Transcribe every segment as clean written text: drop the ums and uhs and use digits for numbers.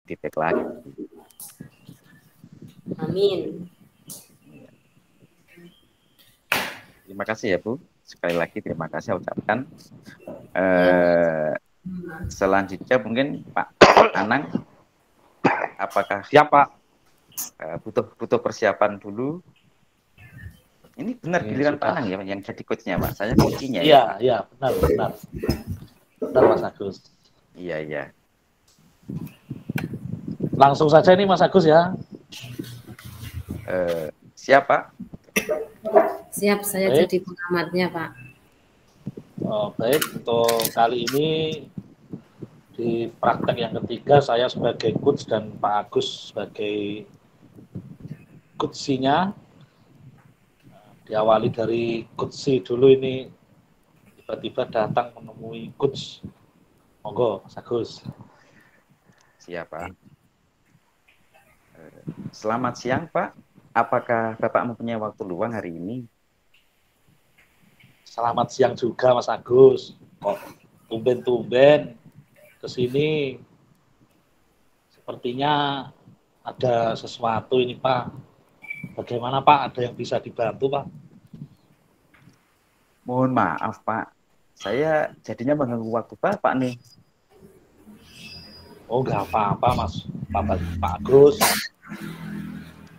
feedback lagi. Amin. Terima kasih ya Bu. Sekali lagi terima kasih saya ucapkan. Ya. Selanjutnya mungkin Pak Anang, apakah Siapa? butuh persiapan dulu? Ini benar giliran Pak Sudah. Anang ya yang jadi coachnya Pak. Saya coachnya ya. Iya, benar. Benar Mas Agus. Iya. Langsung saja ini Mas Agus ya. Siapa? Siap, saya Baik. jadi pengamatnya, Pak. Baik, untuk kali ini di praktek yang ketiga saya sebagai coach dan Pak Agus sebagai coach-nya. Diawali dari coach dulu ini, tiba-tiba datang menemui coach. Monggo, Mas Agus. Siapa? Selamat siang Pak. Apakah Bapak mempunyai waktu luang hari ini? Selamat siang juga Mas Agus. Kok tumben-tumben ke sini? Sepertinya ada sesuatu ini Pak. Bagaimana Pak? Ada yang bisa dibantu Pak? Mohon maaf Pak. Saya jadinya mengganggu waktu Bapak nih. Oh nggak apa-apa Mas Pak Agus.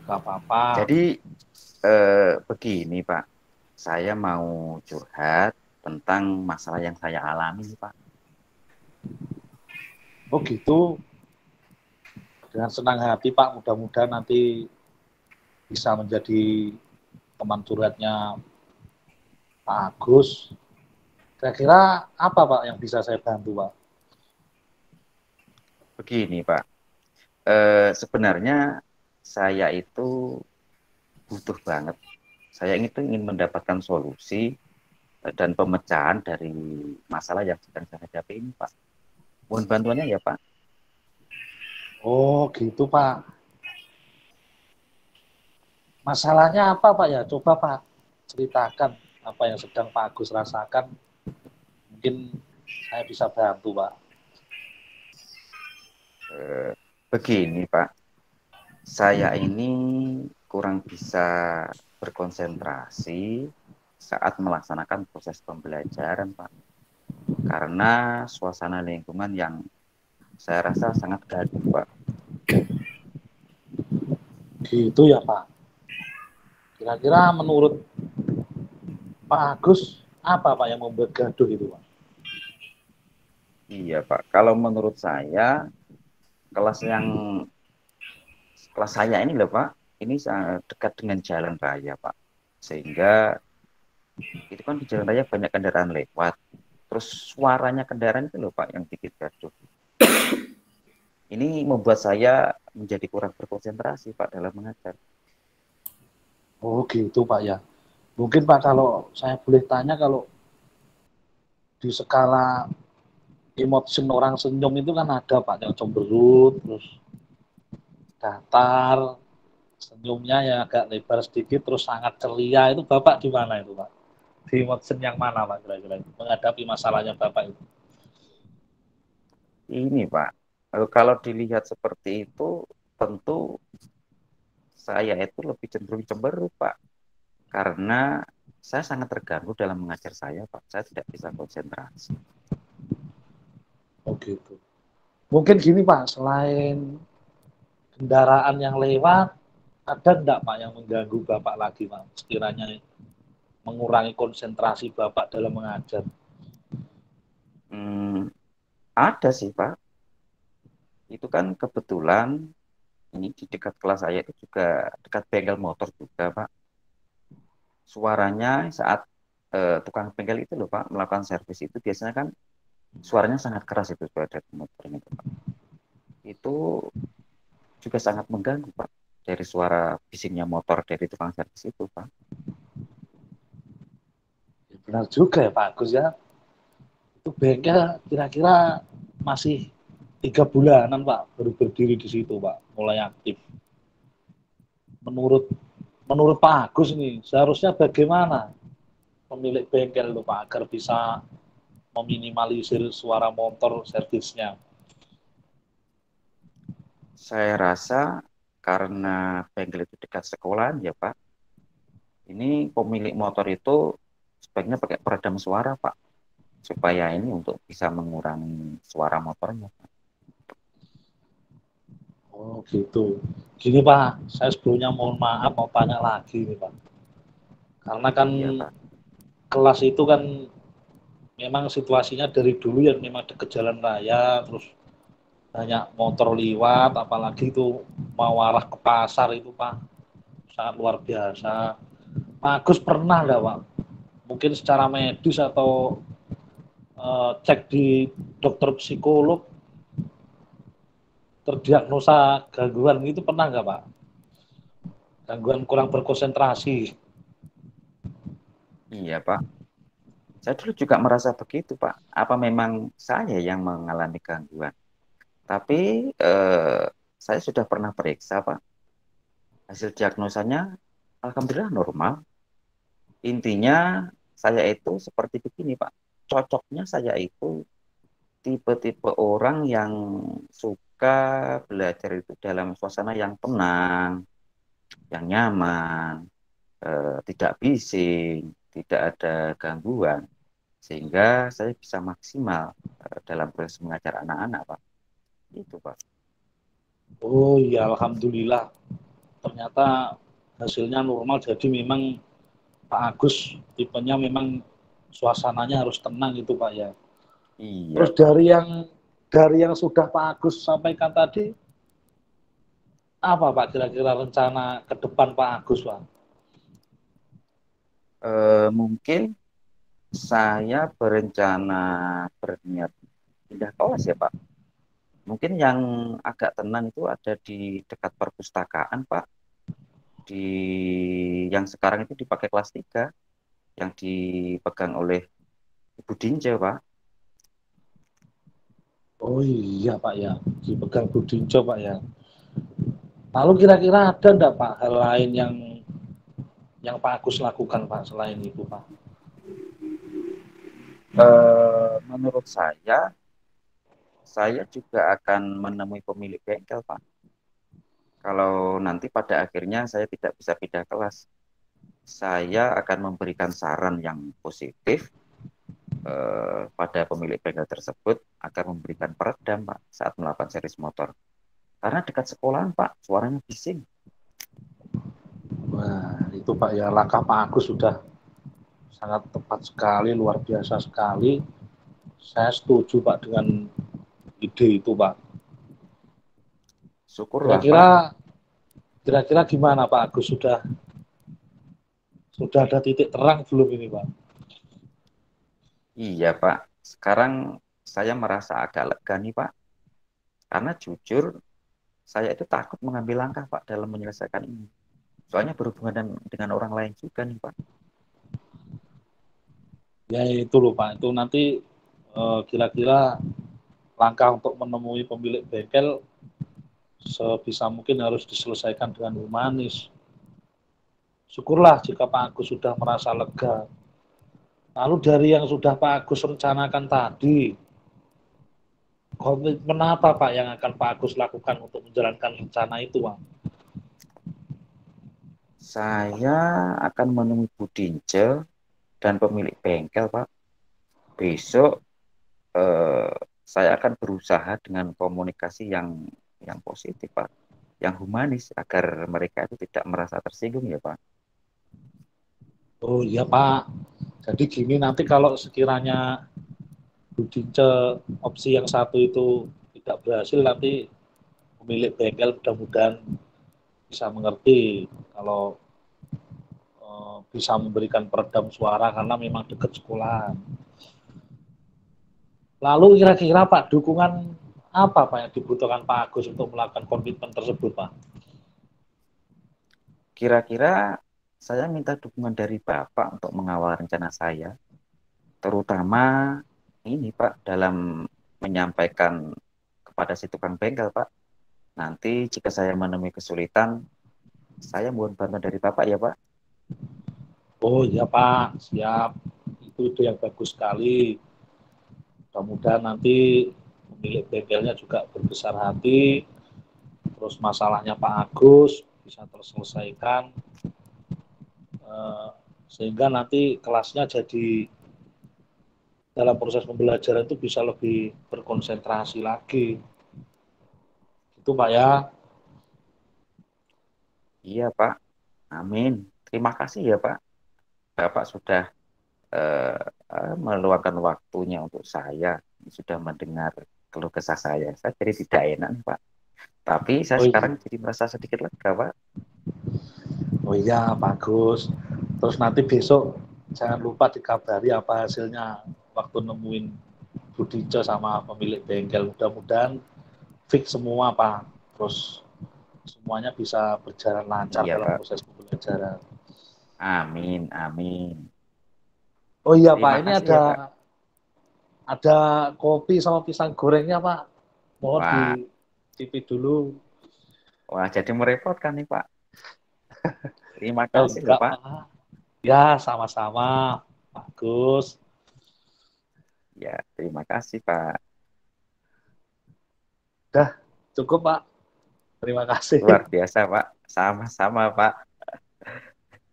Nggak apa-apa. Jadi begini Pak. Saya mau curhat tentang masalah yang saya alami Pak. Oh gitu. Dengan senang hati Pak, mudah-mudahan nanti bisa menjadi teman curhatnya Pak Agus. Kira-kira apa Pak yang bisa saya bantu Pak? Begini Pak, sebenarnya saya itu butuh banget. Saya ingin mendapatkan solusi dan pemecahan dari masalah yang sedang saya hadapi ini Pak. Mohon bantuannya ya Pak. Oh gitu Pak. Masalahnya apa Pak ya? Coba Pak ceritakan apa yang sedang Pak Agus rasakan. Mungkin saya bisa bantu Pak. Begini Pak, saya ini kurang bisa berkonsentrasi saat melaksanakan proses pembelajaran Pak. Karena suasana lingkungan yang saya rasa sangat gaduh Pak. Gitu ya Pak. Kira-kira menurut Pak Agus, apa Pak yang membuat gaduh itu Pak? Iya Pak, kalau menurut saya kelas saya ini loh Pak, ini sangat dekat dengan jalan raya Pak. Sehingga itu kan di jalan raya banyak kendaraan lewat. Terus suaranya kendaraan itu loh Pak yang bikin gaduh. Ini membuat saya menjadi kurang berkonsentrasi Pak dalam mengajar. Oh gitu Pak ya. Mungkin Pak kalau saya boleh tanya, kalau di skala emosi orang senyum itu kan ada Pak yang cemberut, terus datar, senyumnya yang agak lebar sedikit, terus sangat ceria. Itu Bapak di mana itu Pak? Di emosi yang mana Pak kira-kira menghadapi masalahnya Bapak itu? Ini Pak, kalau dilihat seperti itu tentu saya itu lebih cenderung cemberut Pak. Karena saya sangat terganggu dalam mengajar saya Pak. Saya tidak bisa konsentrasi. Oh gitu. Mungkin gini Pak, selain kendaraan yang lewat, ada enggak Pak yang mengganggu Bapak lagi Pak? Sekiranya mengurangi konsentrasi Bapak dalam mengajar. Ada sih Pak. Itu kan kebetulan ini di dekat kelas saya itu juga dekat bengkel motor juga Pak. Suaranya saat tukang bengkel itu loh Pak melakukan servis itu biasanya kan suaranya sangat keras itu suara dari motornya itu Pak. Itu juga sangat mengganggu Pak dari suara bisingnya motor dari tukang servis itu Pak. Ya, benar juga ya Pak Agus ya. Itu bengkel kira-kira masih 3 bulanan Pak baru berdiri di situ Pak, mulai aktif. Menurut Pak Agus nih, seharusnya bagaimana pemilik bengkel itu Pak agar bisa meminimalisir suara motor servisnya? Saya rasa karena bengkel itu dekat sekolahan ya Pak, ini pemilik motor itu sebaiknya pakai peredam suara Pak, supaya ini untuk bisa mengurangi suara motornya. Oh gitu. Gini Pak, saya sebelumnya mohon maaf mau tanya lagi nih Pak. Karena kan Iya Pak. kelas itu kan memang situasinya dari dulu ya memang deket jalan raya, terus banyak motor liwat, apalagi itu mau arah ke pasar itu Pak, sangat luar biasa. Pak Agus pernah nggak Pak? Mungkin secara medis atau cek di dokter psikolog terdiagnosa gangguan itu pernah nggak Pak? Gangguan kurang berkonsentrasi. Iya Pak. Saya dulu juga merasa begitu Pak. Apa memang saya yang mengalami gangguan? Tapi saya sudah pernah periksa Pak. Hasil diagnosanya alhamdulillah normal. Intinya saya itu seperti begini Pak. Cocoknya saya itu tipe-tipe orang yang suka belajar itu dalam suasana yang tenang, yang nyaman, tidak bising, tidak ada gangguan, sehingga saya bisa maksimal dalam proses mengajar anak-anak, Pak. Itu, Pak. Oh iya, alhamdulillah. Ternyata hasilnya normal. Jadi memang Pak Agus tipenya memang suasananya harus tenang itu Pak ya. Iya, Terus Pak. dari yang sudah Pak Agus sampaikan tadi, apa Pak kira-kira rencana ke depan Pak Agus Pak? Mungkin saya berencana berniat pindah kelas ya, Pak. Mungkin yang agak tenang itu ada di dekat perpustakaan, Pak. Di yang sekarang itu dipakai kelas 3 yang dipegang oleh Ibu Dince, Pak. Oh iya Pak ya, dipegang Budinco Pak ya. Lalu kira-kira ada enggak Pak hal lain yang Pak Agus lakukan Pak selain itu Pak? Menurut saya juga akan menemui pemilik bengkel, Pak. Kalau nanti pada akhirnya saya tidak bisa pindah kelas, saya akan memberikan saran yang positif pada pemilik bengkel tersebut agar memberikan peredam, Pak, saat melakukan servis motor. Karena dekat sekolahan, Pak, suaranya bising. Wah, itu Pak ya langkah Pak Agus sudah sangat tepat sekali, luar biasa sekali. Saya setuju Pak dengan ide itu Pak. Syukurlah, Kira-kira Pak. kira-kira gimana Pak Agus sudah ada titik terang belum ini Pak? Iya, Pak. Sekarang saya merasa agak lega nih, Pak. Karena jujur, saya itu takut mengambil langkah, Pak, dalam menyelesaikan ini. Soalnya berhubungan dengan orang lain juga nih, Pak. Ya itu loh Pak, itu nanti kira-kira langkah untuk menemui pemilik bengkel sebisa mungkin harus diselesaikan dengan humanis. Syukurlah jika Pak Agus sudah merasa lega. Lalu dari yang sudah Pak Agus rencanakan tadi, komitmen apa Pak yang akan Pak Agus lakukan untuk menjalankan rencana itu Pak? Saya akan menemui Budince dan pemilik bengkel, Pak. Besok eh, saya akan berusaha dengan komunikasi yang positif, Pak, yang humanis agar mereka itu tidak merasa tersinggung ya, Pak. Oh iya Pak, jadi gini nanti kalau sekiranya Budince opsi yang satu itu tidak berhasil, nanti pemilik bengkel mudah-mudahan bisa mengerti kalau bisa memberikan peredam suara karena memang dekat sekolah. Lalu kira-kira Pak, dukungan apa Pak yang dibutuhkan Pak Agus untuk melakukan komitmen tersebut Pak? Kira-kira saya minta dukungan dari Bapak untuk mengawal rencana saya, terutama ini Pak dalam menyampaikan kepada si tukang bengkel, Pak. Nanti jika saya menemui kesulitan, saya mohon bantuan dari Bapak ya, Pak. Oh iya Pak, siap. Itu yang bagus sekali. Mudah-mudahan nanti pemilik bengkelnya juga berbesar hati, terus masalahnya Pak Agus bisa terselesaikan, sehingga nanti kelasnya jadi dalam proses pembelajaran itu bisa lebih berkonsentrasi lagi. Itu Pak ya. Iya Pak, amin. Terima kasih ya Pak. Bapak sudah meluangkan waktunya untuk saya, sudah mendengar keluh kesah saya. Saya jadi tidak enak nih Pak. Tapi saya Oh iya, sekarang jadi merasa sedikit lega Pak. oh iya bagus. Terus nanti besok jangan lupa dikabari apa hasilnya waktu nemuin Budico sama pemilik bengkel. Mudah-mudahan fix semua Pak. Terus semuanya bisa berjalan lancar Iya dalam Pak. proses pembelajaran. Amin, amin. Oh iya Pak, Terima ini kasih ya Pak. ada kopi sama pisang gorengnya Pak. Mohon Wah, dicicipi dulu. wah jadi merepotkan nih Pak. Terima Oh, kasih loh enggak Pak. Pak. Ya, sama-sama. Bagus. Ya, terima kasih Pak. Dah, cukup Pak. Terima kasih. Luar biasa Pak. Sama-sama Pak.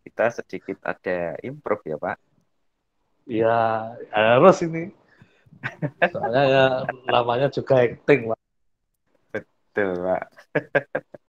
Kita sedikit ada improve ya Pak. Ya, harus ini. Soalnya ya namanya juga acting Pak. Betul Pak.